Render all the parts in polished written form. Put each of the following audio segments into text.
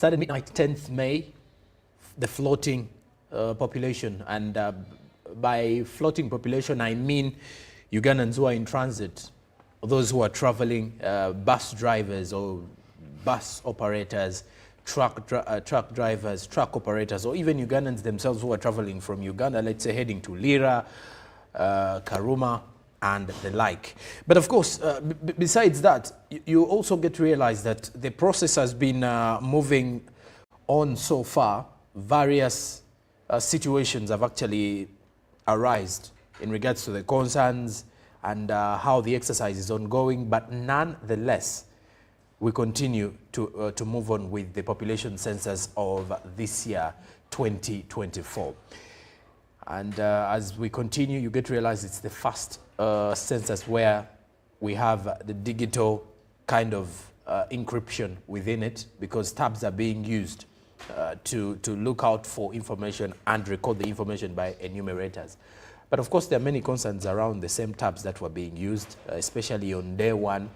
Started midnight 10th May, the floating population, and by floating population I mean Ugandans who are in transit, those who are traveling, bus drivers or bus operators, truck drivers, truck operators, or even Ugandans themselves who are traveling from Uganda, let's say heading to Lira, Karuma, and the like. But of course, besides that, you also get to realize that the process has been moving on so far. Various situations have actually arisen in regards to the concerns and how the exercise is ongoing, but nonetheless, we continue to move on with the population census of this year, 2024. And as we continue, you get to realize it's the first census where we have the digital kind of encryption within it, because tabs are being used to look out for information and record the information by enumerators. But of course, there are many concerns around the same tabs that were being used, especially on day one.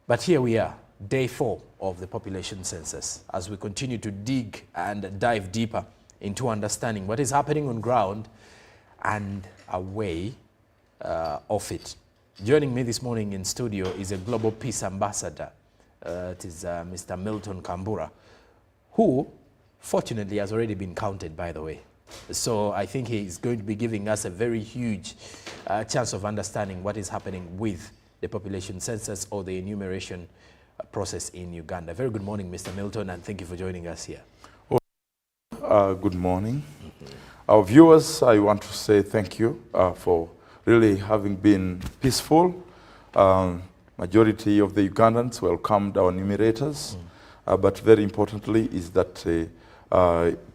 But here we are, day 4 of the population census, as we continue to dig and dive deeper into understanding what is happening on ground and a way of it. Joining me this morning in studio is a Global Peace Ambassador. It is Mr. Milton Kambura, who fortunately has already been counted, by the way. So I think he is going to be giving us a very huge chance of understanding what is happening with the population census or the enumeration process in Uganda. Very good morning, Mr. Milton, and thank you for joining us here. Good morning. Our viewers, I want to say thank you for really having been peaceful. Majority of the Ugandans welcomed our enumerators, but very importantly is that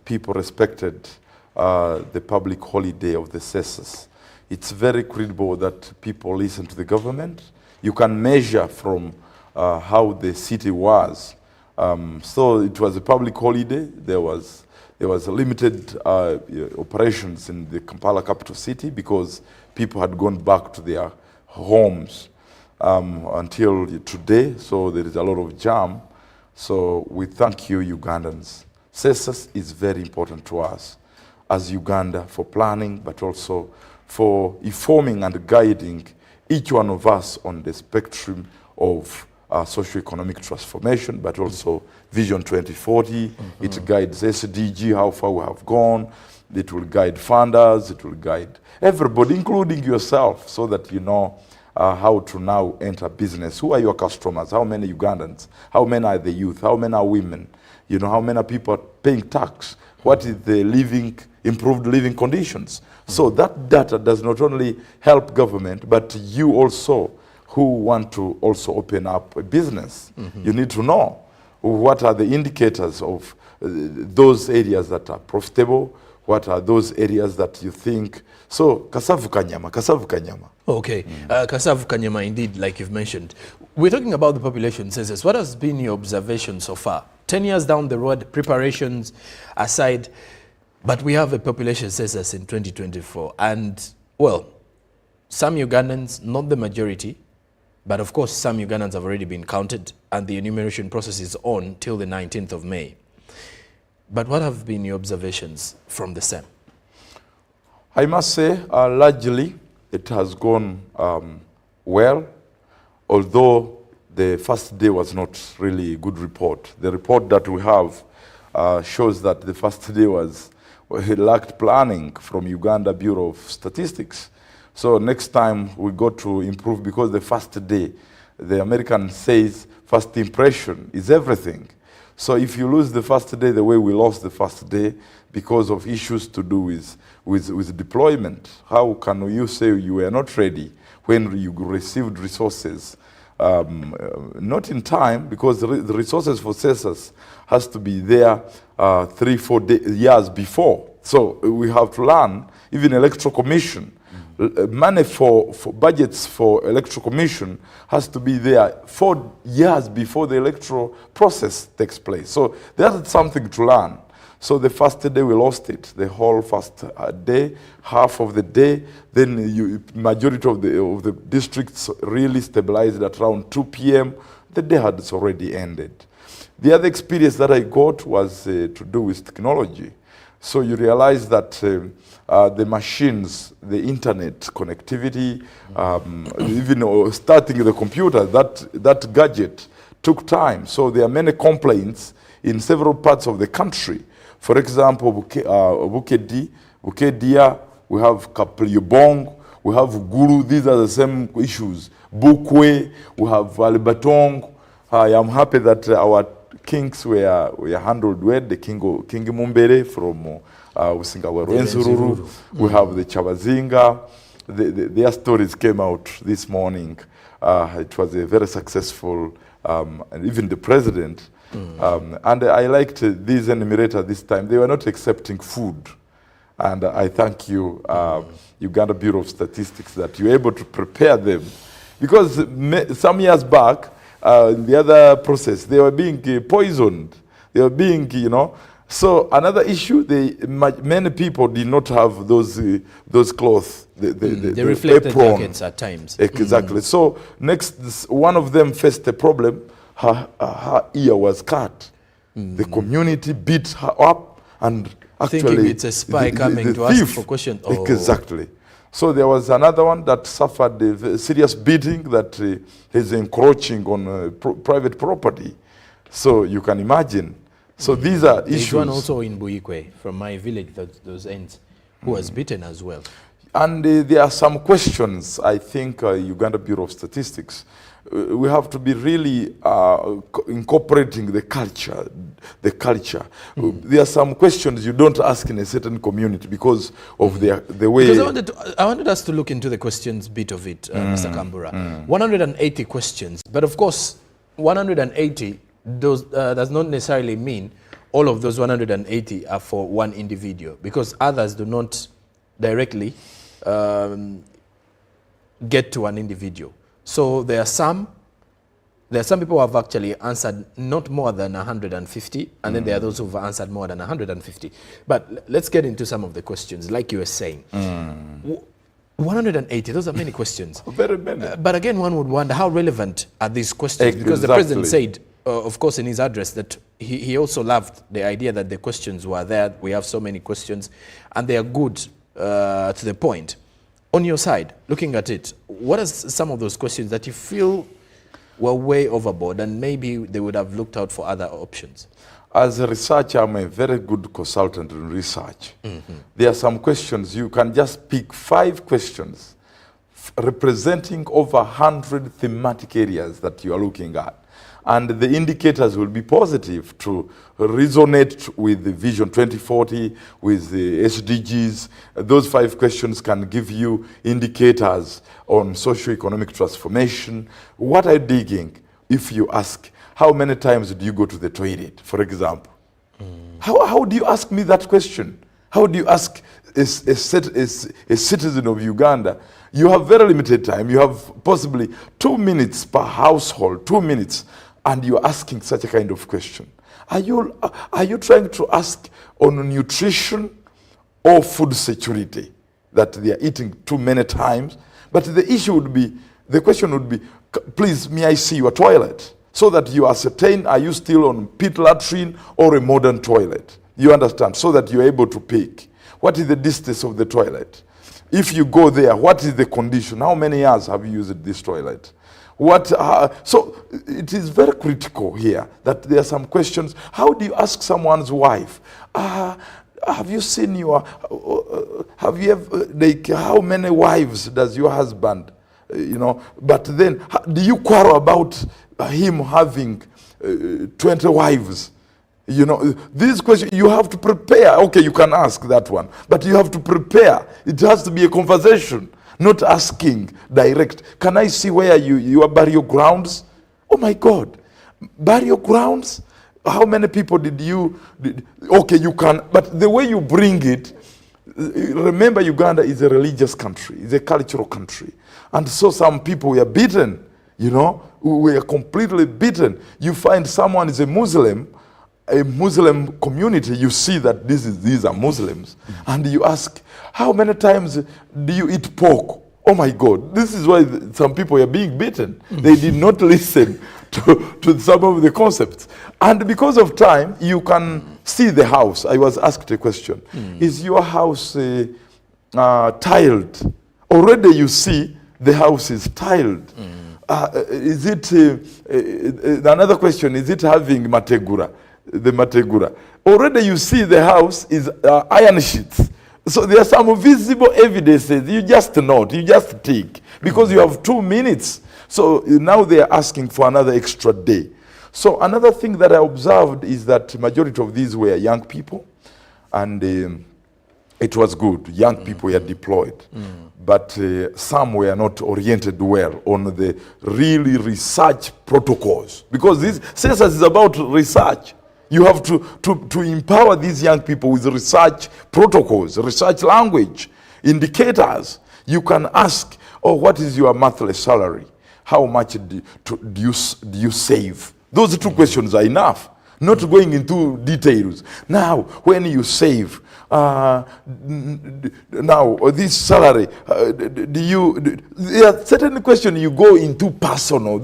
people respected the public holiday of the census. It's very credible that people listen to the government. You can measure from how the city was. So it was a public holiday. There was limited operations in the Kampala capital city because people had gone back to their homes until today. So there is a lot of jam. So we thank you, Ugandans. Census is very important to us as Uganda for planning, but also for informing and guiding each one of us on the spectrum of socio-economic transformation, but also Vision 2040. It guides SDG, how far we have gone. It will guide funders. It will guide everybody, including yourself, so that you know how to now enter business. Who are your customers? How many Ugandans? How many are the youth? How many are women? You know, how many people are paying tax? What is the improved living conditions? So that data does not only help government, but you also, who want to also open up a business. You need to know what are the indicators of those areas that are profitable, what are those areas that you think, so kasavu kanyama. Okay, kasavu kanyama indeed, like you've mentioned. We're talking about the population census. What has been your observation so far? 10 years down the road, preparations aside, but we have a population census in 2024. And, well, some Ugandans, not the majority, but of course some Ugandans have already been counted, and the enumeration process is on till the 19th of May. But what have been your observations from the same? I must say, largely, it has gone well, although the first day was not really a good report. The report that we have shows that the first day lacked planning from Uganda Bureau of Statistics. So next time we got to improve, because the first day, the American says first impression is everything. So if you lose the first day the way we lost the first day because of issues to do with deployment, how can you say you were not ready when you received resources not in time, because the resources for census has to be there 3-4 years before. So we have to learn, even electoral commission, money for budgets for electoral commission has to be there 4 years before the electoral process takes place. So that's something to learn. So the first day we lost it, the whole first day, half of the day. Then majority of the districts really stabilized at around 2 p.m. The day had already ended. The other experience that I got was to do with technology. So you realize that the machines, the internet connectivity, even starting the computer, that gadget took time. So there are many complaints in several parts of the country. For example, Bukedia, we have Kapliobong, we have Guru, these are the same issues. Bukwe, we have Alibatong. I am happy that our kings were handled well. The King Mumbere from Rwenzururu. We have the Chabazinga. Their stories came out this morning. It was a very successful, and even the president. And I liked these enumerators this time. They were not accepting food. And I thank you, Uganda Bureau of Statistics, that you're able to prepare them. Because some years back, in the other process, they were being poisoned. They were being, So another issue, many people did not have those clothes. The reflected jackets at times. Exactly. So next, one of them faced a problem. Her ear was cut. The community beat her up and actually... Thinking it's a spy coming to ask for question. Oh. Exactly. So there was another one that suffered a serious beating that is encroaching on private property. So you can imagine. So these are issues. There's one also in Buikwe, from my village, those ends, who was beaten as well. And there are some questions, I think, Uganda Bureau of Statistics, we have to be really incorporating the culture. There are some questions you don't ask in a certain community because of the way... Because I wanted us to look into the questions bit of it, Mr. Kambura. 180 questions, but of course, 180 does not necessarily mean all of those 180 are for one individual, because others do not directly get to an individual. So there are some people who have actually answered not more than 150, and then there are those who have answered more than 150. But let's get into some of the questions, like you were saying. 180, those are many questions. Very many. But again, one would wonder how relevant are these questions? Because the president said, of course, in his address, that he also loved the idea that the questions were there. We have so many questions, and they are good to the point. On your side, looking at it, what are some of those questions that you feel were way overboard and maybe they would have looked out for other options? As a researcher, I'm a very good consultant in research. There are some questions, you can just pick 5 questions representing over 100 thematic areas that you are looking at. And the indicators will be positive to resonate with the Vision 2040, with the SDGs. Those 5 questions can give you indicators on socio-economic transformation. What are you digging? If you ask, how many times do you go to the toilet, for example? How do you ask me that question? How do you ask a citizen of Uganda? You have very limited time. You have possibly 2 minutes per household, 2 minutes. And you're asking such a kind of question. Are you trying to ask on nutrition or food security, that they are eating too many times? But the question would be, please, may I see your toilet? So that you ascertain, are you still on pit latrine or a modern toilet? You understand? So that you're able to pick. What is the distance of the toilet? If you go there, what is the condition? How many years have you used this toilet? So it is very critical here that there are some questions. How do you ask someone's wife, have you seen have you ever, how many wives does your husband, but then do you quarrel about him having 20 wives? This question, you have to prepare. Okay, you can ask that one, but you have to prepare. It has to be a conversation. Not asking direct, can I see where your burial grounds? Oh my God, burial grounds? How many people okay, you can, but the way you bring it, remember Uganda is a religious country, it's a cultural country. And so some people were beaten, we are completely beaten. You find someone is a Muslim community, you see that these are Muslims, and you ask, how many times do you eat pork Oh my God, this is why some people are being beaten. They did not listen to some of the concepts. And because of time, you can see the house. I was asked a question. Is your house tiled? Already you see the house is tiled. Is it, another question, is it having mategura? The mategura. Already you see the house is iron sheets. So there are some visible evidences. You just note, you just take, because you have 2 minutes. So now they are asking for another extra day. So another thing that I observed is that majority of these were young people, and it was good. Young people were deployed, but some were not oriented well on the really research protocols, because this census is about research. You have to empower these young people with research protocols, research language, indicators. You can ask, oh, what is your monthly salary? How much do you save? Those 2 questions are enough, not going into details. Now, when you save, now this salary, there are certain questions you go into personal.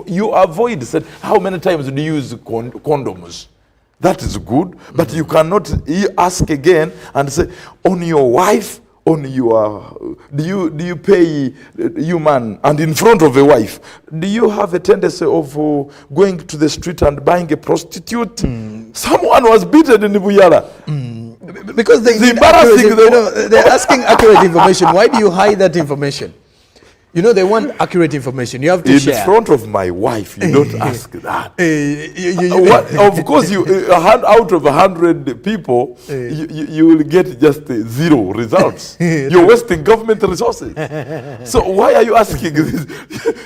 You avoid, how many times do you use condoms? That is good, but you cannot ask again and say, on your wife, on your, do you pay you man, and in front of a wife, do you have a tendency of going to the street and buying a prostitute? Someone was beaten in Buyala. Because they're asking accurate information. Why do you hide that information? You know, they want accurate information. You have to share. In front of my wife, you don't ask that. Of course, out of 100 people, you will get just 0 results. You're wasting government resources. So why are you asking this?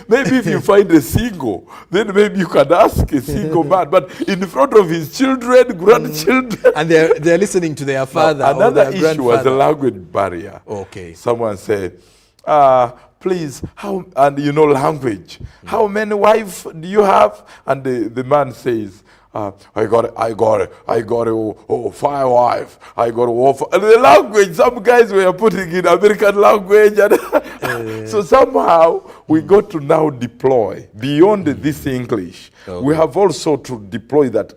Maybe if you find a single, then maybe you can ask a single man. But in front of his children, grandchildren. And they're listening to their father. Now, another or their issue was the language barrier. Okay. Someone said, please, language. How many wives do you have? And the man says, I got 5 wives. I got 1. And the language, some guys were putting in American language. And so somehow we got to now deploy beyond this English. Okay. We have also to deploy that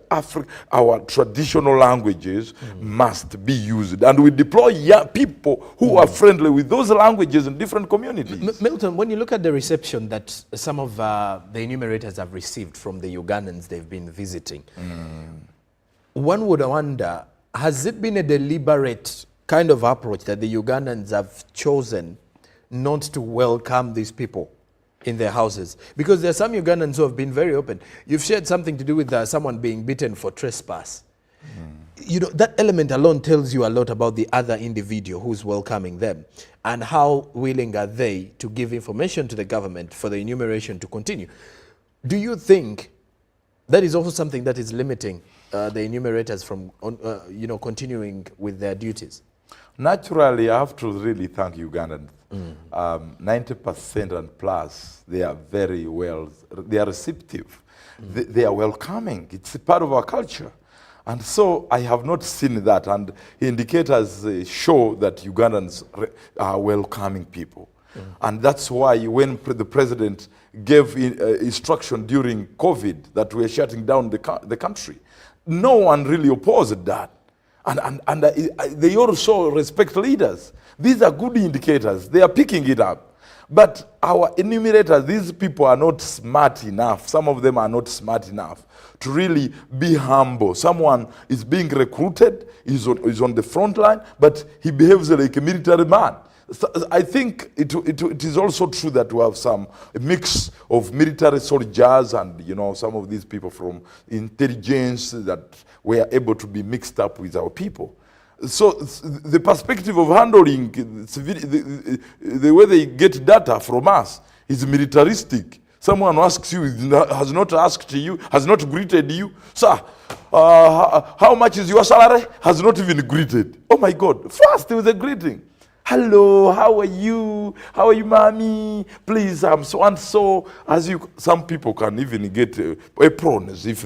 our traditional languages must be used. And we deploy young people who are friendly with those languages in different communities. Milton, when you look at the reception that some of the enumerators have received from the Ugandans they've been visiting, one would wonder, has it been a deliberate kind of approach that the Ugandans have chosen not to welcome these people in their houses? Because there are some Ugandans who have been very open. You've shared something to do with someone being beaten for trespass. You know, that element alone tells you a lot about the other individual who's welcoming them, and how willing are they to give information to the government for the enumeration to continue. Do you think that is also something that is limiting the enumerators from continuing with their duties? Naturally, I have to really thank Ugandans. 90% and plus, they are very well, they are receptive. They are welcoming. It's a part of our culture. And so I have not seen that, and indicators show that Ugandans are welcoming people. And that's why when the president gave instruction during COVID that we're shutting down the country, no one really opposed that. And they also respect leaders. These are good indicators. They are picking it up. But our enumerators, these people are not smart enough. Some of them are not smart enough to really be humble. Someone is being recruited, is on the front line, but he behaves like a military man. So I think it is also true that we have a mix of military soldiers and some of these people from intelligence that were able to be mixed up with our people. So the perspective of handling the way they get data from us is militaristic. Someone asks you, has not asked you, has not greeted you. Sir, how much is your salary? Has not even greeted. Oh my God, first with a greeting. Hello, how are you? How are you, mommy? Please, I'm so and so. Some people can even get aprons if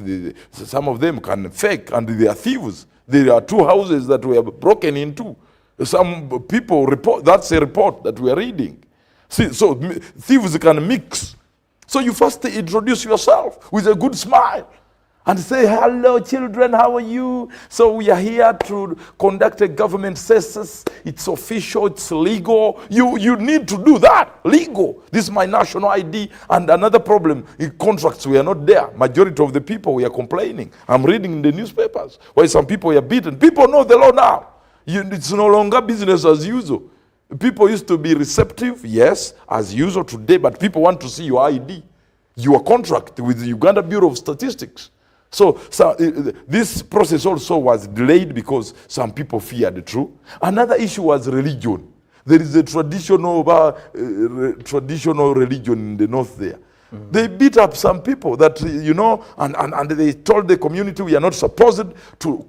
some of them can fake, and they are thieves. There are 2 houses that were broken into. Some people report, that's a report that we are reading. See, so thieves can mix. So you first introduce yourself with a good smile and say, hello children, how are you? So we are here to conduct a government census. It's official, it's legal. You need to do that, legal. This is my national ID. And another problem, in contracts, we are not there. Majority of the people, we are complaining. I'm reading in the newspapers why some people are beaten. People know the law now. It's no longer business as usual. People used to be receptive, yes, as usual today, but people want to see your ID, your contract with the Uganda Bureau of Statistics. So this process also was delayed because some people feared the truth. Another issue was religion. There is a traditional religion in the north there. Mm-hmm. They beat up some people that, and they told the community we are not supposed to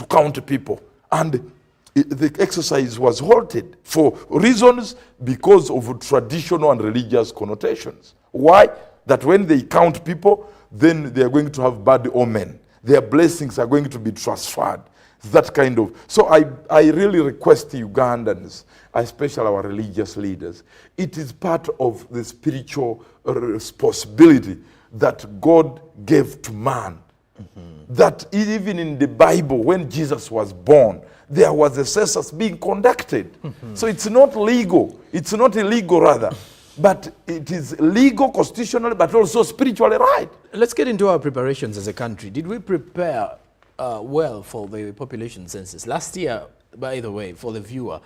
count people. And the exercise was halted for reasons because of traditional and religious connotations. Why? That when they count people, then they are going to have bad omen. Their blessings are going to be transferred. That kind of. So I really request the Ugandans, especially our religious leaders, it is part of the spiritual responsibility that God gave to man. Mm-hmm. That even in the Bible, when Jesus was born, there was a census being conducted. Mm-hmm. So it's not legal. It's not illegal, rather. But it is legal, constitutional, but also spiritually right. Let's get into our preparations as a country. Did we prepare well for the population census? Last year, by the way, for the viewer,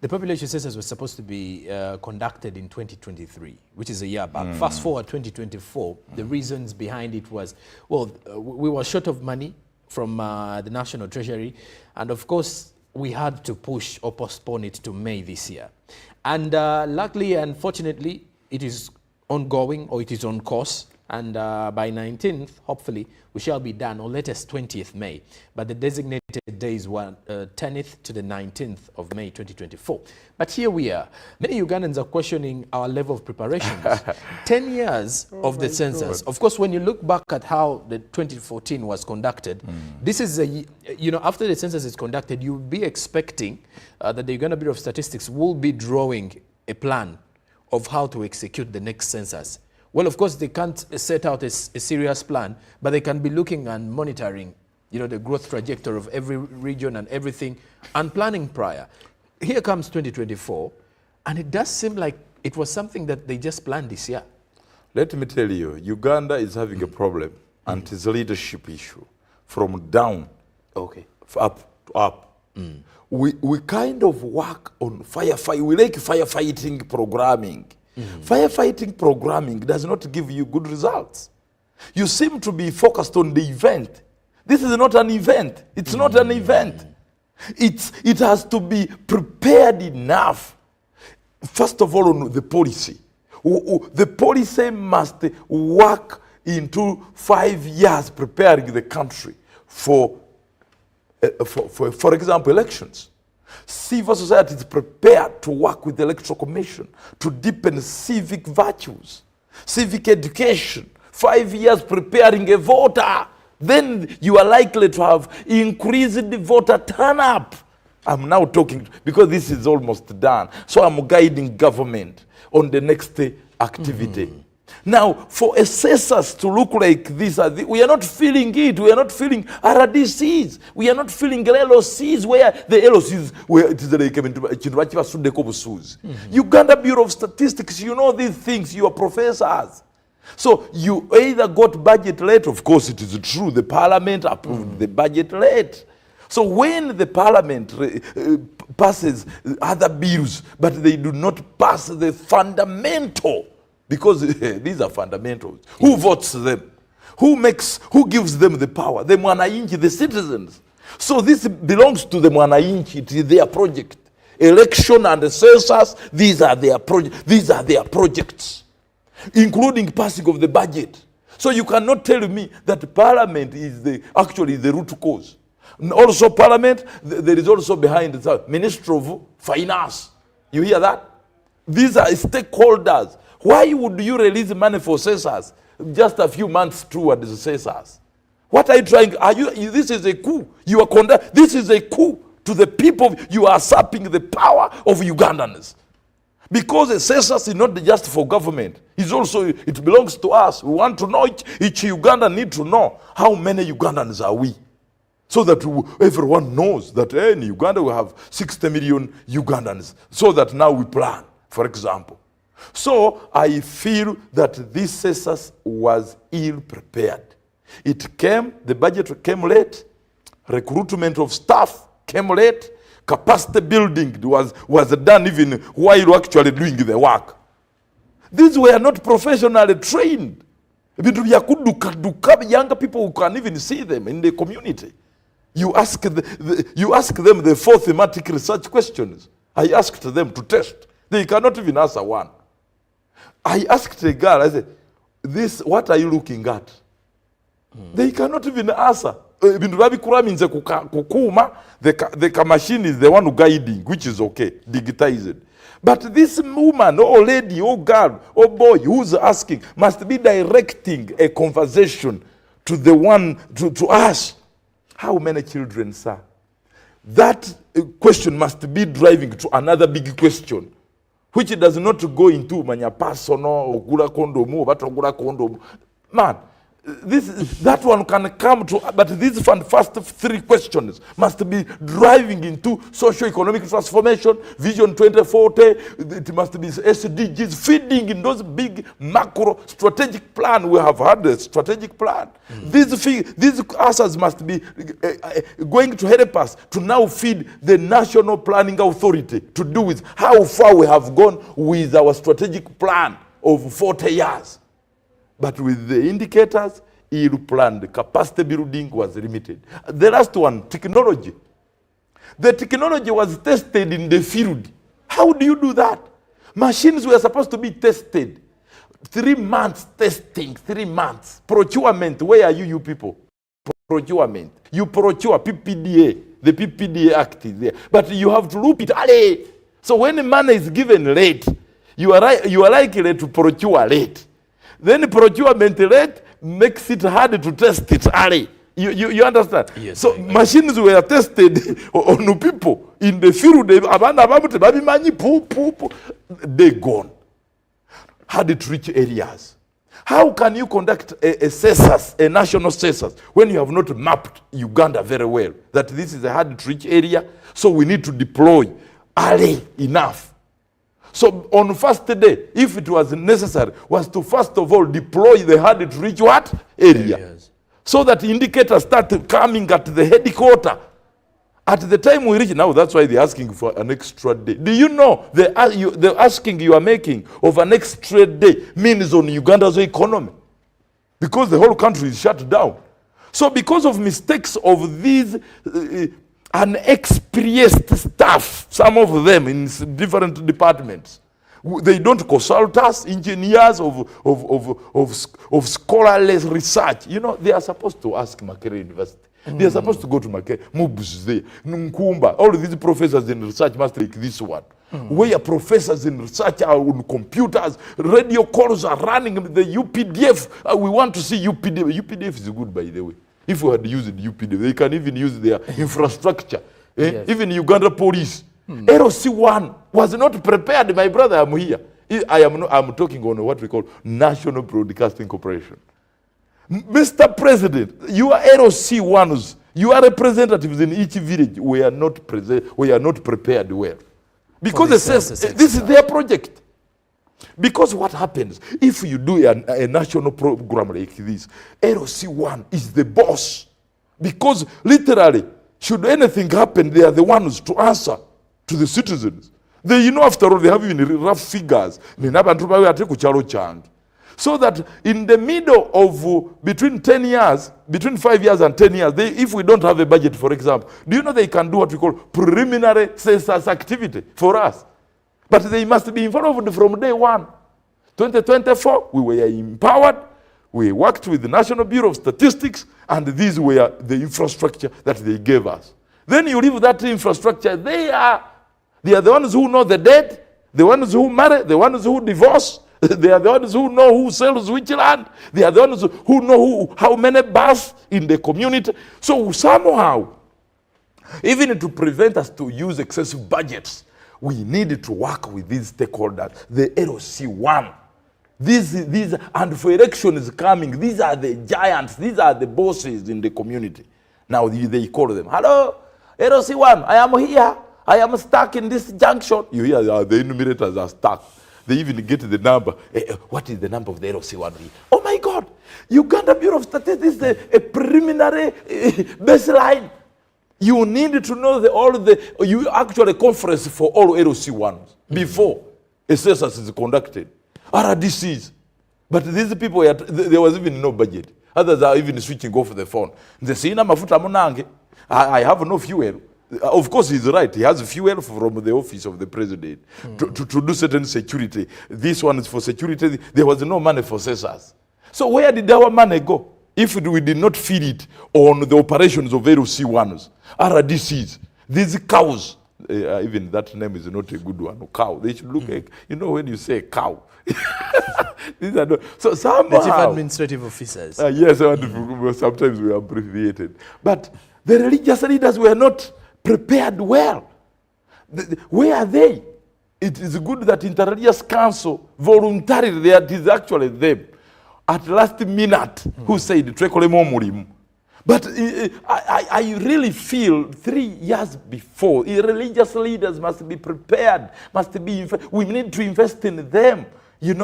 the population census was supposed to be conducted in 2023, which is a year back. Fast forward 2024, the reasons behind it was, well, we were short of money from the National Treasury, and of course, we had to push or postpone it to May this year. And luckily and fortunately, it is ongoing, or it is on course, and by 19th, hopefully, we shall be done, or latest 20th May. But the designated days were 10th to the 19th of May 2024. But here we are. Many Ugandans are questioning our level of preparations. 10 years of the census. God. Of course, when you look back at how the 2014 was conducted, this is after the census is conducted, you'll be expecting that the Uganda Bureau of Statistics will be drawing a plan of how to execute the next census. Well, of course, they can't set out a serious plan, but they can be looking and monitoring, the growth trajectory of every region and everything, and planning prior. Here comes 2024, and it does seem like it was something that they just planned this year. Let me tell you, Uganda is having a problem, and it's a leadership issue, from down up to up. We kind of work on firefighting. We like firefighting programming. Firefighting programming does not give you good results. You seem to be focused on the event. This is not an event. It's not an event. It has to be prepared enough. First of all, on the policy. The policy must work into 5 years preparing the country for example, elections. Civil society is prepared to work with the Electoral Commission to deepen civic virtues, civic education. 5 years preparing a voter. Then you are likely to have increased voter turn-up. I'm now talking, because this is almost done. So I'm guiding government on the next activity. Now, for assessors to look like this, we are not feeling it. We are not feeling RDCs. We are not feeling LOCs, where the LOCs, where it is like Uganda Bureau of Statistics, you know these things, you are professors. So you either got budget late, of course it is true, the parliament approved the budget late. So when the parliament passes other bills, but they do not pass the fundamental, because these are fundamentals. Who votes them? Who gives them the power? The Mwananchi, the citizens. So this belongs to the Mwananchi. It is their project. Election and the census, these are their projects, including passing of the budget. So you cannot tell me that parliament is actually the root cause. Also parliament, there is also behind the Minister of Finance. You hear that? These are stakeholders. Why would you release money for census just a few months towards the census? What are you trying? This is a coup. This is a coup to the people. You are usurping the power of Ugandans. Because a census is not just for government. It's also, it belongs to us. We want to know, each Ugandan need to know how many Ugandans are we. So that everyone knows that in Uganda we have 60 million Ugandans. So that now we plan, for example. So I feel that this census was ill prepared. It came, the budget came late, recruitment of staff came late, capacity building was done even while actually doing the work. These were not professionally trained. Younger people who can even see them in the community. You ask them the 4 thematic research questions. I asked them to test. They cannot even answer one. I asked a girl, I said, what are you looking at? They cannot even answer. The machine is the one guiding, which is okay, digitized. But this woman, or lady, or girl, or boy who's asking must be directing a conversation to the one, to us. How many children, sir? That question must be driving to another big question, which does not go into manya personal, ogula kondomu, but ogula kondomu. Man, that one can come to, but these first 3 questions must be driving into socio-economic transformation, Vision 2040, it must be SDGs, feeding in those big macro strategic plan. We have had a strategic plan. These answers must be going to help us to now feed the National Planning Authority to do with how far we have gone with our strategic plan of 40 years. But with the indicators, ill-planned, capacity building was limited. The last one, technology. The technology was tested in the field. How do you do that? Machines were supposed to be tested. 3 months testing, 3 months. Procurement, where are you people? Procurement. You procure PPDA, the PPDA Act is there. But you have to loop it early. So when money is given late, you are likely to procure late. Then procurement rate makes it hard to test it early. You understand? Yes, so machines were tested on people in the field. They gone. Had it reach areas. How can you conduct a census, a national census, when you have not mapped Uganda very well? That this is a hard to reach area, so we need to deploy early enough. So on first day, if it was necessary, was to first of all deploy the hard to reach what? Area. So that indicators start coming at the headquarters. At the time we reach, now that's why they're asking for an extra day. Do you know the asking you are making of an extra day means on Uganda's economy? Because the whole country is shut down. So because of mistakes of these unexperienced staff, some of them in different departments, they don't consult us, engineers of scholarly research. You know, they are supposed to ask Makerere University. They are supposed to go to Makerere, Mubus there, Nkumba. All of these professors in research must take this one. Where professors in research are on computers, radio calls are running, the UPDF. We want to see UPDF. UPDF is good, by the way. If we had used UPDF, they can even use their infrastructure. Yes. Even Uganda police. LC1 was not prepared, my brother, I'm here. I'm talking on what we call National Broadcasting Corporation. Mr. President, you are LC1s, you are representatives in each village. We are not prepared well. Because it says this is their project. Because what happens if you do a national program like this, LC1 is the boss. Because literally, should anything happen, they are the ones to answer to the citizens. They, you know, after all, they have even rough figures. So that in the middle of between 10 years, between 5 years and 10 years, if we don't have a budget, for example, do you know they can do what we call preliminary census activity for us? But they must be involved from day one. 2024, we were empowered. We worked with the National Bureau of Statistics, and these were the infrastructure that they gave us. Then you leave that infrastructure, they are the ones who know the dead, the ones who marry, the ones who divorce, they are the ones who know who sells which land, they are the ones who know how many births in the community. So somehow, even to prevent us to use excessive budgets, we need to work with these stakeholders, the LC1. These, and for elections coming, these are the giants, these are the bosses in the community. Now they call them, hello, LC1, I am here. I am stuck in this junction. You hear the enumerators are stuck. They even get the number. What is the number of the LC1? Oh my God, Uganda Bureau of Statistics is a preliminary baseline. You need to know you actually conference for all LC1s before a census is conducted. RDCs. But these people, there was even no budget. Others are even switching off the phone. They say, I have no fuel. Of course, he's right. He has fuel from the office of the president to do certain security. This one is for security. There was no money for census. So where did our money go? If we did not feed it on the operations of LC1s, RDCs, these cows, even that name is not a good one, cow. They should look like, when you say cow. These are so somehow, the chief administrative officers. Yes, sometimes we are abbreviated. But the religious leaders were not prepared well. Where are they? It is good that Interreligious Council voluntarily, it is actually them, at last minute, who said, but I really feel 3 years before, religious leaders must be prepared, we need to invest in them,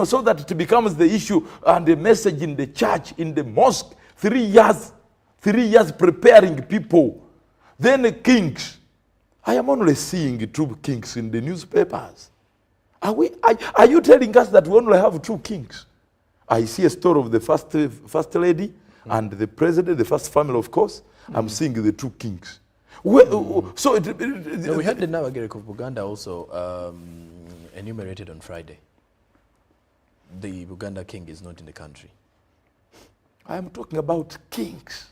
so that it becomes the issue and the message in the church, in the mosque. 3 years preparing people. Then the kings. I am only seeing 2 kings in the newspapers. Are you telling us that we only have 2 kings? I see a story of the first lady and the president, the first family, of course. I'm seeing the 2 kings. So we had the Nabagirika of Uganda also enumerated on Friday. The Uganda king is not in the country. I am talking about kings.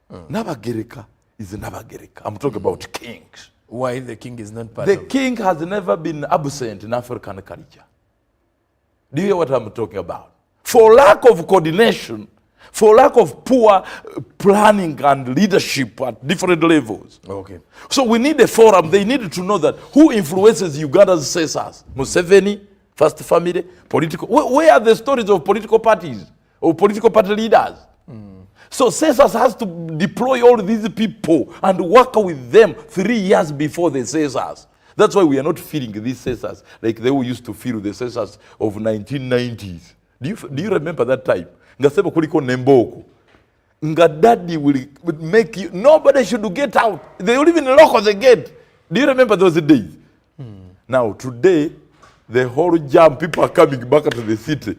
Nabagirika is Nabagirika. I'm talking about kings. Why the king is not part the of... The king has never been absent in African culture. Do you hear what I'm talking about? For lack of coordination, for lack of poor planning and leadership at different levels. Okay. So we need a forum. They need to know that who influences Uganda's census. Museveni, First Family, political. Where are the stories of political parties or political party leaders? So census has to deploy all these people and work with them 3 years before the census. That's why we are not feeling these census like they used to feel the census of 1990s. Do you remember that time? Ngasema kuliko nemboko. Nga daddy will make you, nobody should get out. They will even lock the gate. Do you remember those days? Now today, the whole jam, people are coming back to the city.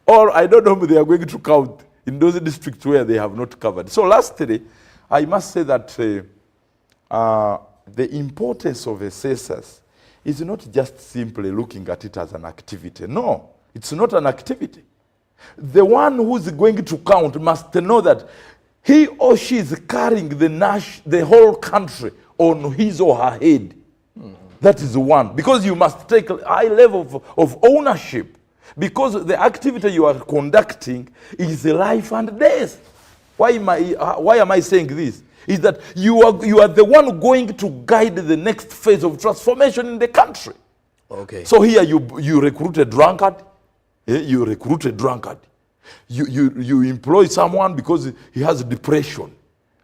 Or I don't know if they are going to count in those districts where they have not covered. So lastly, I must say that the importance of a census is not just simply looking at it as an activity. No, it's not an activity. The one who's going to count must know that he or she is carrying the whole country on his or her head. That is one. Because you must take a high level of ownership. Because the activity you are conducting is life and death. Why am I saying this? Is that you are the one going to guide the next phase of transformation in the country. Okay. So here you recruit a drunkard. You recruit a drunkard. You employ someone because he has depression.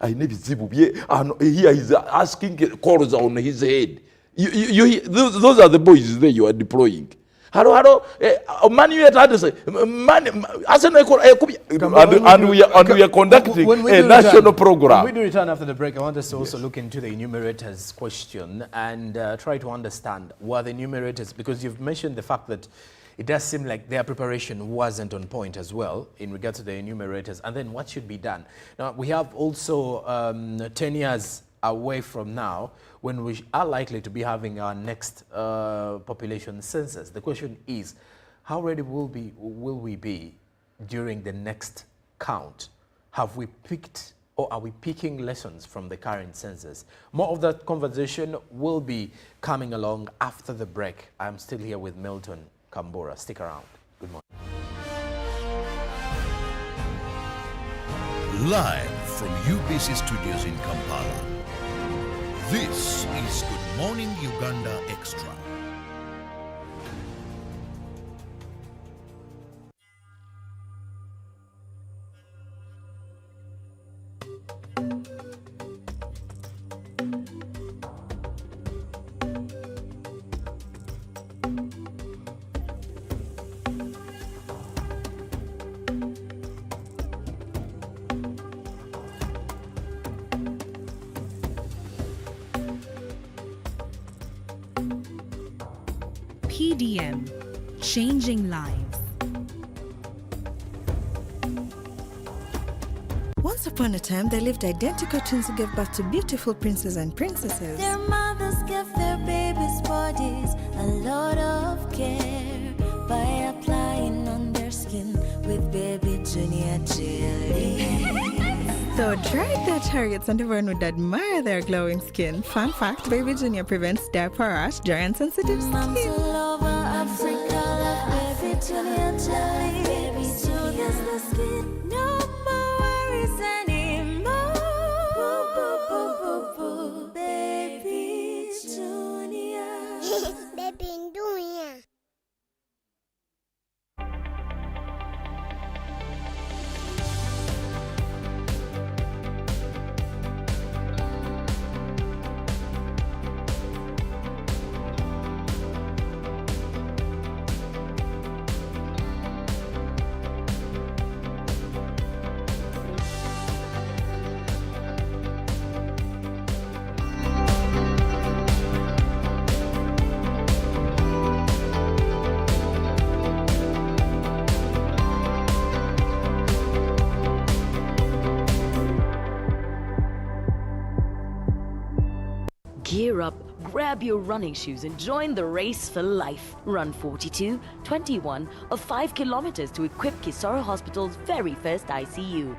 Here he's asking calls on his head. Those are the boys there you are deploying. Money and we are conducting a national program. When we do return after the break, I want us to also look into the enumerators question and try to understand what the enumerators, because you've mentioned the fact that it does seem like their preparation wasn't on point as well in regards to the enumerators, and then what should be done. Now, we have also 10 years away from now when we are likely to be having our next population census. The question is, how ready will we be during the next count? Have we picked, or are we picking lessons from the current census? More of that conversation will be coming along after the break. I'm still here with Milton Kambura. Stick around. Good morning. Live from UBC Studios in Kampala, This is Good Morning Uganda Extra. PDM, changing lives. Once upon a time, there lived identical twins who gave birth to beautiful princes and princesses. Their mothers give their babies' bodies a lot of care by applying on their skin with baby junior jelly. Though dried their chariots and everyone would admire their glowing skin. Fun fact, Baby Junior prevents diaper rash, dry and sensitive Moms skin. all over Africa love baby junior jelly. Baby soothes the skin. No more worries anymore. Boo, boo, boo, boo, boo. Baby junior. Baby Junior. Gear up, grab your running shoes and join the race for life. Run 42, 21 or 5 kilometers to equip Kisoro Hospital's very first ICU.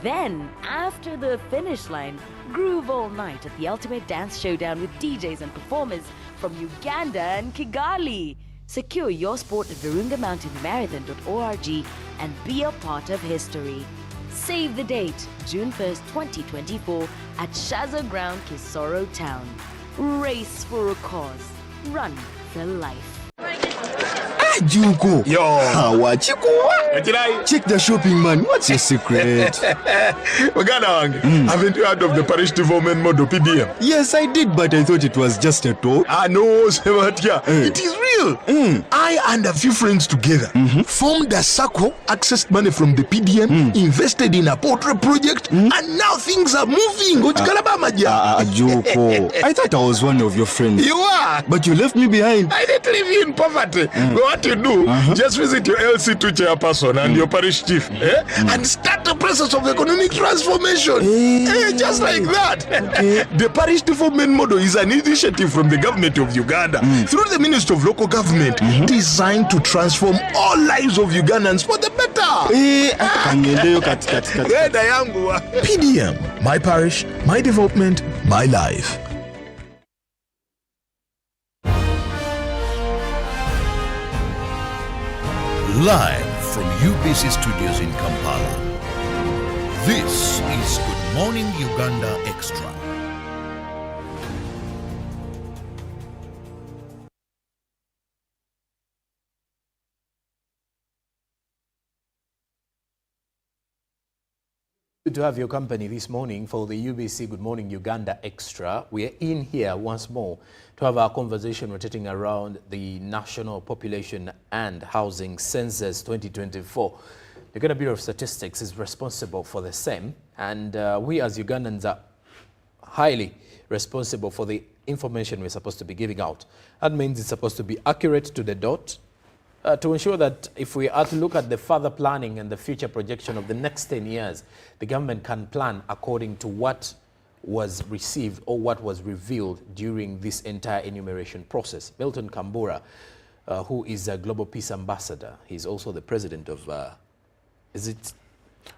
Then, after the finish line, groove all night at the ultimate dance showdown with DJs and performers from Uganda and Kigali. Secure your sport at virungamountainmarathon.org and be a part of history. Save the date, June 1st, 2024 at Shaza Ground, Kisoro Town. Race for a cause. Run for life. Juko. Yo. Check the shopping, man. What's your secret? Haven't you heard of the parish development model PDM? Yes, I did, but I thought it was just a talk. No, it is real. I and a few friends together formed a circle, accessed money from the PDM, invested in a portrait project, and now things are moving. Juko. I thought I was one of your friends. You are. But you left me behind. I didn't leave you in poverty. What you do, just visit your LC2 chairperson and your parish chief and start the process of economic transformation. Just like that. The parish development model is an initiative from the government of Uganda through the Ministry of Local Government designed to transform all lives of Ugandans for the better. PDM, my parish, my development, my life. Live from UBC Studios in Kampala. This is Good Morning Uganda Extra. Good to have your company this morning for the UBC Good Morning Uganda Extra. We are in here once more to have our conversation rotating around the National Population and Housing Census 2024. The Uganda Bureau of Statistics is responsible for the same, and we as Ugandans are highly responsible for the information we're supposed to be giving out. That means it's supposed to be accurate to the dot, to ensure that if we are to look at the further planning and the future projection of the next 10 years, the government can plan according to what was received or what was revealed during this entire enumeration process. Milton Kambura, who is a Global Peace Ambassador, he's also the president of,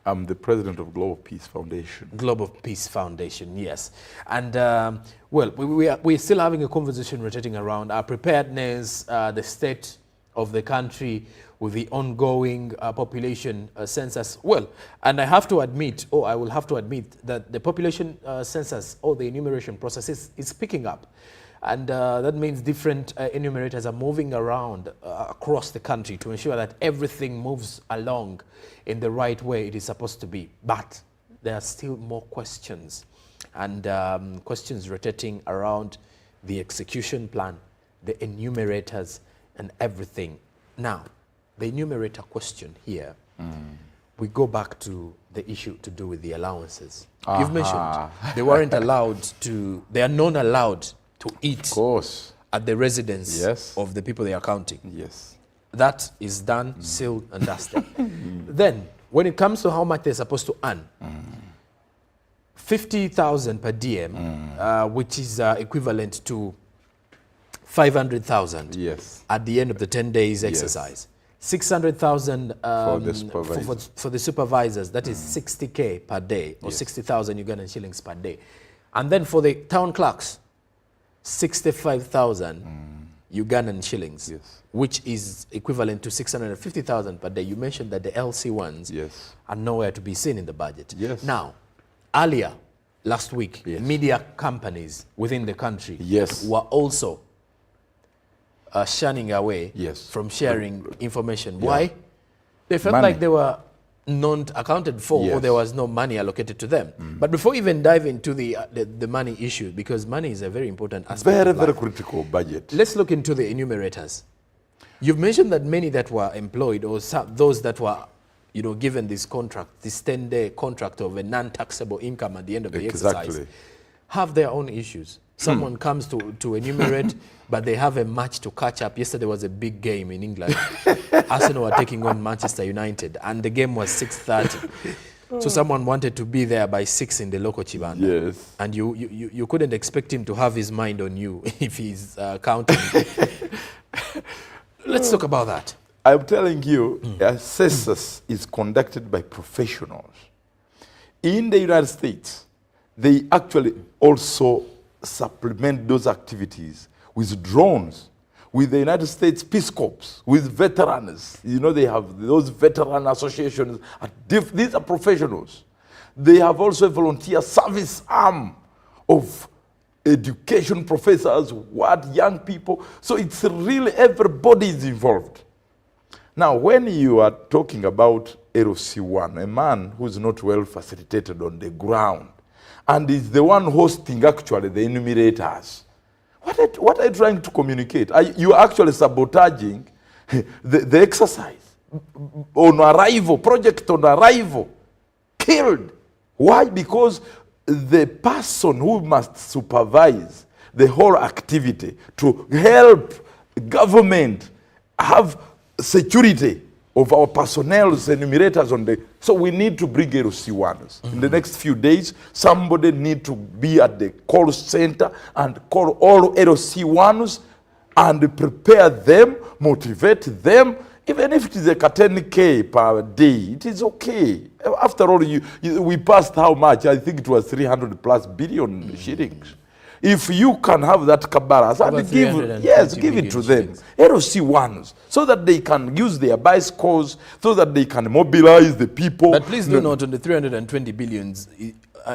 I'm the president of Global Peace Foundation. Global Peace Foundation, yes. And well, we're still having a conversation rotating around our preparedness, the state of the country with the ongoing population census. Well, and I have to admit, or I will have to admit, that the population census or the enumeration process is picking up. And that means different enumerators are moving around across the country to ensure that everything moves along in the right way it is supposed to be. But there are still more questions, and questions rotating around the execution plan, the enumerators, and everything. Now, the enumerator question here, we go back to the issue to do with the allowances. You've mentioned they weren't allowed to, they are not allowed to eat at the residence of the people they are counting. Yes. That is done, sealed, and dusted. Then, when it comes to how much they're supposed to earn, 50,000 per diem, which is equivalent to 500,000 at the end of the 10 days exercise. 600,000 for the supervisors, that is 60K per day, or 60,000 Ugandan shillings per day. And then for the town clerks, 65,000 Ugandan shillings, which is equivalent to 650,000 per day. You mentioned that the LC ones are nowhere to be seen in the budget. Now, earlier, last week, media companies within the country were also shunning away from sharing information. Why? They felt like they were not accounted for, or there was no money allocated to them. But before even diving into the money issue, because money is a very important aspect of life, very critical budget. Let's look into the enumerators. You've mentioned that many that were employed, or those that were given this contract, this 10-day contract of a non-taxable income at the end of the exercise, have their own issues. Someone comes to enumerate, but they have a match to catch up. Yesterday was a big game in England. Arsenal were taking on Manchester United, and the game was 6:30. So someone wanted to be there by 6 in the local Chibanda. And you couldn't expect him to have his mind on you if he's counting. Let's talk about that. I'm telling you, a census is conducted by professionals. In the United States, they actually also supplement those activities with drones, with the United States Peace Corps, with veterans. They have those veteran associations. These are professionals. They have also a volunteer service arm of education professors, young people. So it's really everybody is involved. Now, when you are talking about LC1, a man who's not well facilitated on the ground, and is the one hosting actually the enumerators, what are you trying to communicate? You are actually sabotaging the exercise. On arrival, project on arrival, killed. Why? Because the person who must supervise the whole activity to help government have security of our personnel, enumerators on the... So we need to bring LC1s. In the next few days, somebody need to be at the call center and call all LC1s and prepare them, motivate them. Even if it is a 10K per day, it is okay. After all, we passed how much? I think it was 300 plus billion shillings. If you can have that cabaras and give it to them, LC1s, so that they can use their bicycles, so that they can mobilize the people. But please do note, on the 320 billions,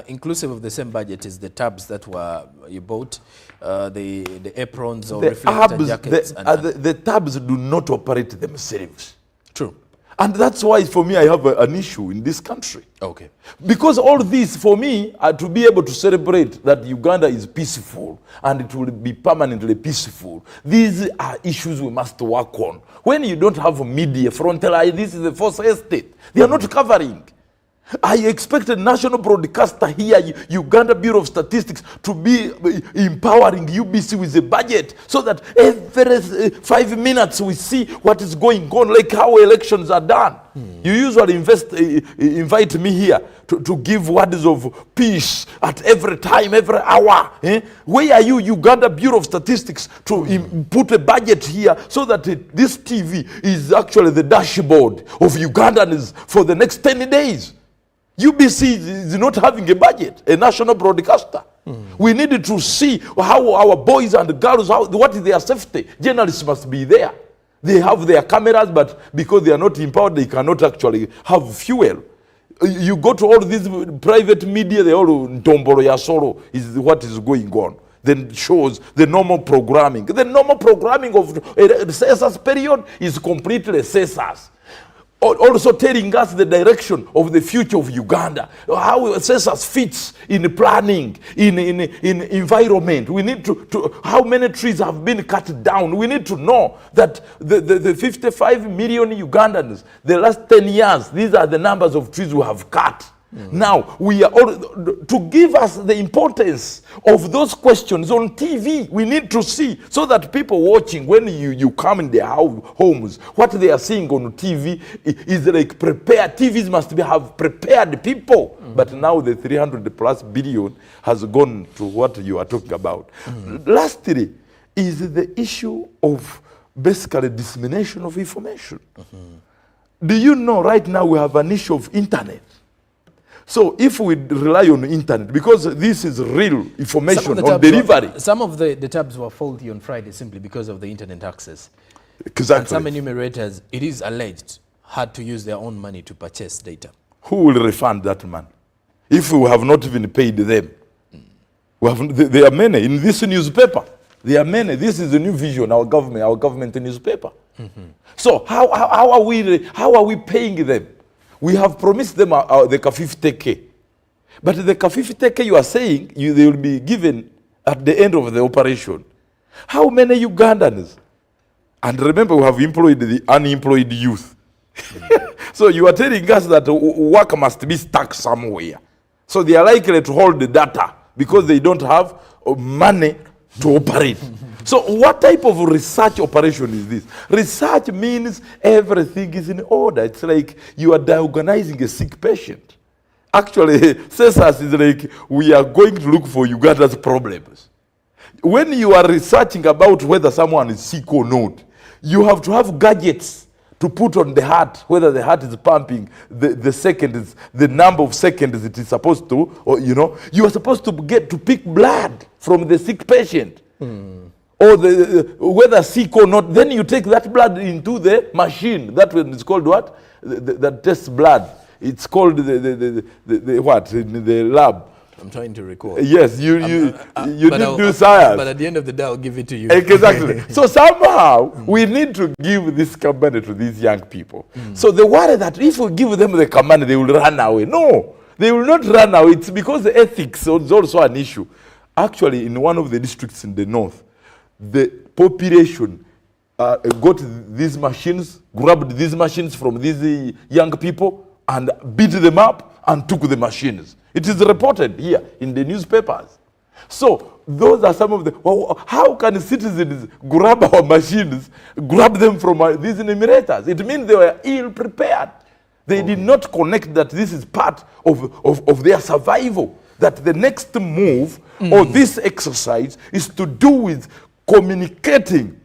inclusive of the same budget, is the tabs that you bought, the aprons or reflector jackets. The tabs do not operate themselves. True. And that's why, for me, I have an issue in this country. Okay. Because all this, for me, to be able to celebrate that Uganda is peaceful and it will be permanently peaceful, these are issues we must work on. When you don't have a media frontline, this is the first estate. They are not covering. I expected national broadcaster here, Uganda Bureau of Statistics, to be empowering UBC with a budget so that every 5 minutes we see what is going on, like how elections are done. You usually invite me here to give words of peace at every time, every hour. Where are you, Uganda Bureau of Statistics, to put a budget here so that this TV is actually the dashboard of Ugandans for the next 10 days? UBC is not having a budget, a national broadcaster. We need to see how our boys and girls, what is their safety. Journalists must be there. They have their cameras, but because they are not empowered, they cannot actually have fuel. You go to all these private media, they all Ntombolo Yasoro is what is going on. Then shows the normal programming. The normal programming of a census period is completely census. Also telling us the direction of the future of Uganda, how census fits in planning, in environment. We need to how many trees have been cut down. We need to know that the 55 million Ugandans, the last 10 years, these are the numbers of trees we have cut. Now, we are all, to give us the importance of those questions on TV, we need to see, so that people watching, when you come in their homes, what they are seeing on TV is like prepared. TVs must have prepared people. But now the 300 plus billion has gone to what you are talking about. Lastly, is the issue of basically dissemination of information. Do you know right now we have an issue of internet? So if we rely on internet, because this is real information on delivery. Some of the tabs were faulty on Friday simply because of the internet access. Exactly. And some enumerators, it is alleged, had to use their own money to purchase data. Who will refund that money? If we have not even paid them. There are many in this newspaper. There are many. This is the new vision, our government newspaper. So how are we paying them? We have promised them the K50K. But the K50K you are saying, they will be given at the end of the operation. How many Ugandans? And remember, we have employed the unemployed youth. So you are telling us that work must be stuck somewhere. So they are likely to hold the data because they don't have money to operate. So what type of research operation is this? Research means everything is in order. It's like you are diagnosing a sick patient. Actually, census is like we are going to look for Uganda's problems. When you are researching about whether someone is sick or not, you have to have gadgets to put on the heart, whether the heart is pumping, the seconds, the number of seconds it is supposed to, or you are supposed to get to pick blood from the sick patient. Or whether sick or not, then you take that blood into the machine. That one is called what? That tests blood. It's called the what in the lab. I'm trying to recall. Yes, you did do science. But at the end of the day, I'll give it to you. Exactly. So somehow we need to give this command to these young people. So they worry that if we give them the command, they will run away. No, they will not run away. It's because the ethics is also an issue. Actually, in one of the districts in the north, the population got these machines, grabbed these machines from these young people and beat them up and took the machines. It is reported here in the newspapers. So those are some of the, how can citizens grab our machines, grab them from these enumerators? It means they were ill prepared. They did not connect that this is part of their survival, that the next move or this exercise is to do with communicating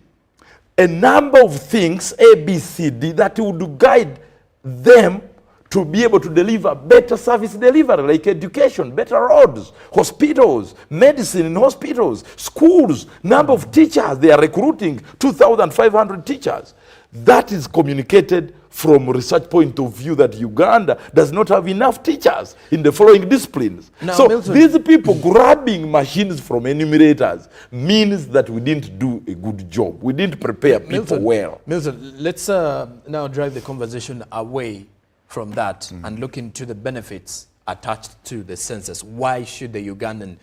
a number of things, A, B, C, D, that would guide them to be able to deliver better service delivery, like education, better roads, hospitals, medicine in hospitals, schools, number of teachers. They are recruiting 2,500 teachers. That is communicated from a research point of view that Uganda does not have enough teachers in the following disciplines. Now, so Milton, these people grabbing machines from enumerators means that we didn't do a good job. We didn't prepare people well. Milton, let's now drive the conversation away from that and look into the benefits attached to the census. Why should the Ugandan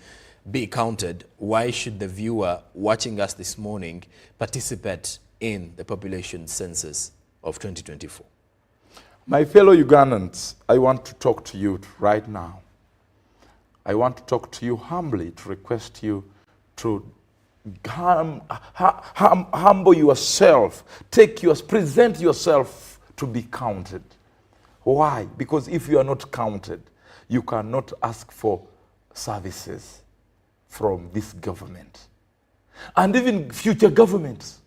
be counted? Why should the viewer watching us this morning participate in the population census of 2024? My fellow Ugandans, I want to talk to you right now. I want to talk to you humbly, to request you to humble yourself, present yourself to be counted. Why? Because if you are not counted, you cannot ask for services from this government and even future governments.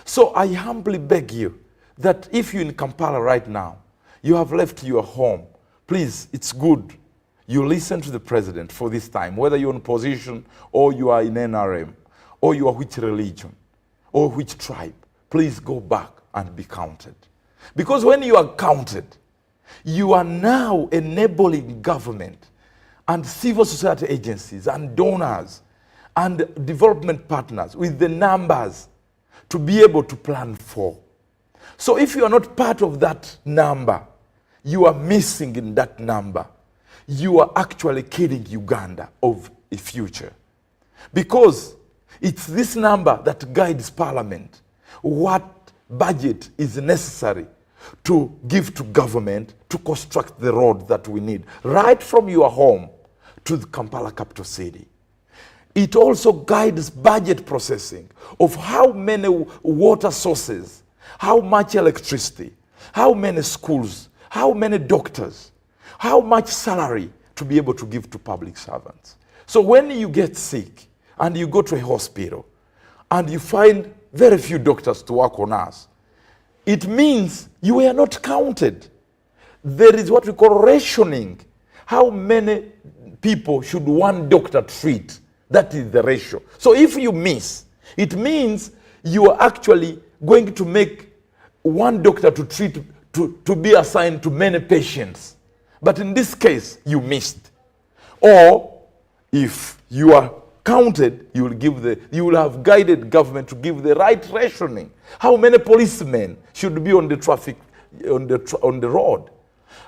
So I humbly beg you that if you're in Kampala right now, you have left your home, please, it's good. You listen to the president for this time, whether you're in position or you are in NRM, or you are which religion, or which tribe. please go back and be counted. Because when you are counted, you are now enabling government and civil society agencies and donors and development partners with the numbers to be able to plan for. So if you are not part of that number, you are missing in that number. You are actually killing Uganda of a future. Because it's this number that guides Parliament what budget is necessary to give to government to construct the road that we need, right from your home to the Kampala capital city. It also guides budget processing of how many water sources, how much electricity, how many schools, how many doctors, how much salary to be able to give to public servants. So when you get sick and you go to a hospital and you find very few doctors to work on us, it means you were not counted. There is what we call rationing. How many people should one doctor treat? That is the ratio. So if you miss, it means you are actually going to make one doctor to treat, to be assigned to many patients. But in this case, you missed. Or if you are counted, you will have guided government to give the right rationing. How many policemen should be on the traffic, on the road?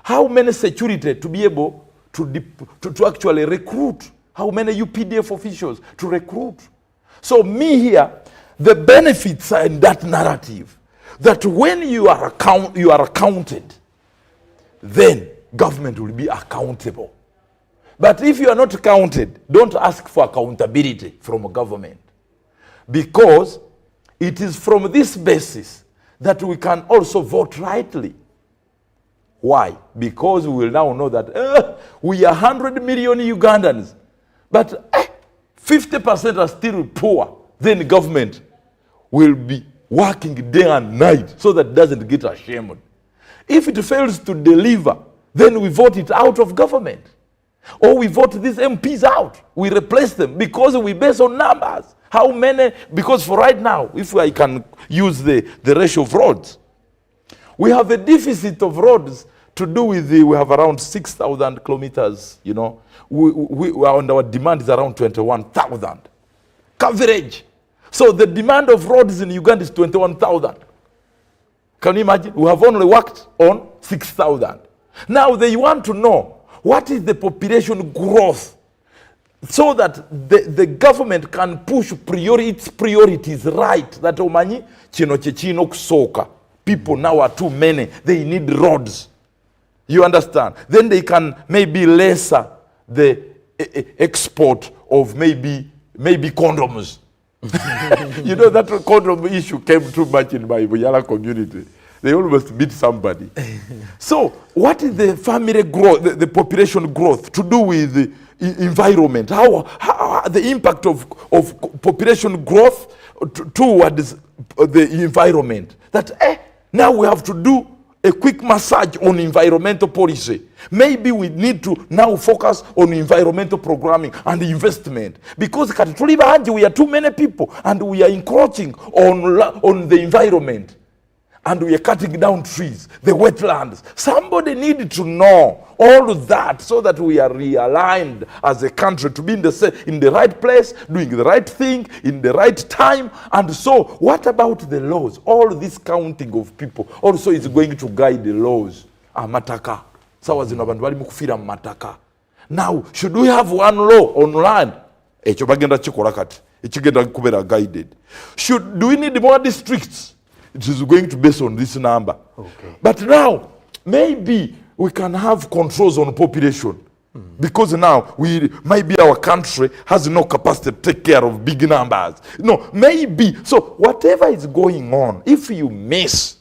How many security to be able to actually recruit? How many UPDF officials to recruit? So me here, the benefits are in that narrative, that when you are accounted, then government will be accountable. But if you are not counted, don't ask for accountability from government. Because it is from this basis that we can also vote rightly. Why? Because we will now know that we are 100 million Ugandans, but 50% are still poor. Then government will be working day and night so that it doesn't get ashamed. If it fails to deliver, then we vote it out of government. Or we vote these MPs out. We replace them because we base on numbers. How many? Because for right now, if I can use the ratio of roads, we have a deficit of roads to do with we have around 6,000 kilometers, you know. And our demand is around 21,000. Coverage. So the demand of roads in Uganda is 21,000. Can you imagine? We have only worked on 6,000. Now they want to know what is the population growth so that the government can push its priorities right. That omanyi chino chechino kusoka. People now are too many. They need roads. You understand? Then they can maybe lesser the export of maybe condoms. You know, that condom issue came too much in my Buyala community. They almost beat somebody. So what is the family growth, the population growth to do with the environment? How the impact of population growth towards the environment? That now we have to do a quick massage on environmental policy. Maybe we need to now focus on environmental programming and investment. Because we are too many people and we are encroaching on the environment. And we are cutting down trees, the wetlands. Somebody needed to know all of that so that we are realigned as a country to be in the right place, doing the right thing, in the right time. And so, what about the laws? All this counting of people also is going to guide the laws. Mataka. Now, should we have one law on land? Guided. Do we need more districts? It is going to be based on this number. Okay. But now, maybe we can have controls on population. Because now, maybe our country has no capacity to take care of big numbers. No, maybe. So, whatever is going on, if you miss,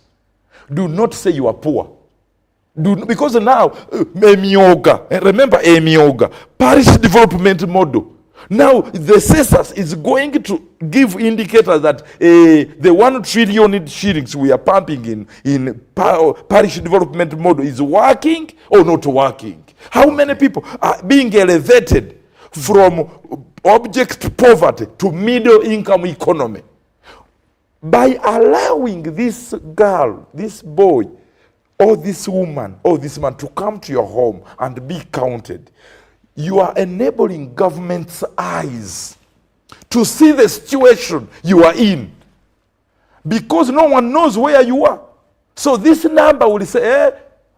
do not say you are poor. Because now, Emioga, remember Emioga, Parish Development Model. Now, the census is going to give indicators that the 1 trillion shillings we are pumping in parish development model is working or not working. How many people are being elevated from object poverty to middle income economy? by allowing this girl, this boy, or this woman, or this man to come to your home and be counted, you are enabling government's eyes to see the situation you are in. Because no one knows where you are. So this number will say,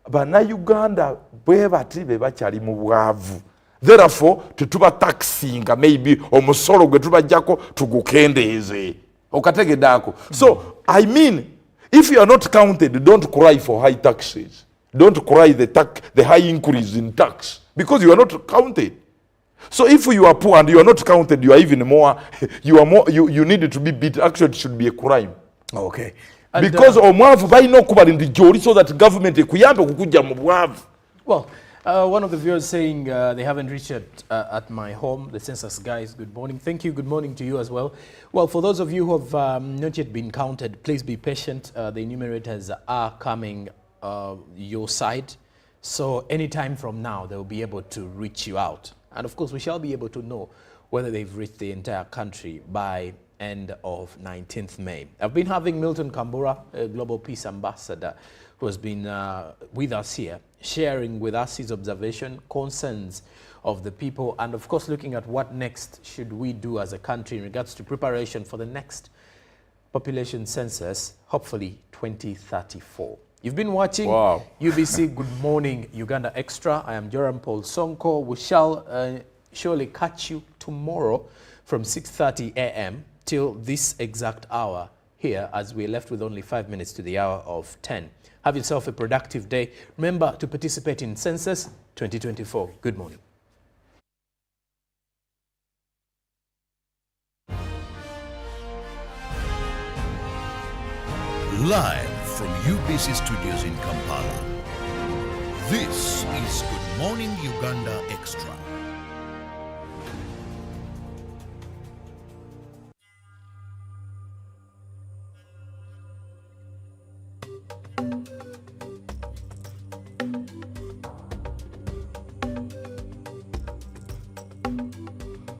bana Uganda bwe bati be bakyali mu bwavu. Therefore, tetuba taxinga maybe omusolo gwe tubajjako tugukendeeze. Okategedako. So, I mean, if you are not counted, don't cry for high taxes. Don't cry the high increase in tax. Because you are not counted. So if you are poor and you are not counted, you are even more, you need to be beat. Actually, it should be a crime. Okay. Because omwavu balina okubalinda joli so that government ekuyambe okukujja mu bwavu. Well, one of the viewers saying they haven't reached at my home. The census guys, good morning. Thank you. Good morning to you as well. Well, for those of you who have not yet been counted, please be patient. The enumerators are coming your side. So anytime from now, they will be able to reach you out. And of course, we shall be able to know whether they've reached the entire country by end of 19th May. I've been having Milton Kambura, a Global Peace Ambassador, who has been with us here, sharing with us his observation, concerns of the people, and of course looking at what next should we do as a country in regards to preparation for the next population census, hopefully 2034. You've been watching UBC Good Morning Uganda Extra. I am Joram Paul Sonko. We shall surely catch you tomorrow from 6:30 a.m. till this exact hour here, as we're left with only 5 minutes to the hour of 10. Have yourself a productive day. Remember to participate in Census 2024. Good morning. Live from UBC Studios in Kampala, this is Good Morning Uganda Extra.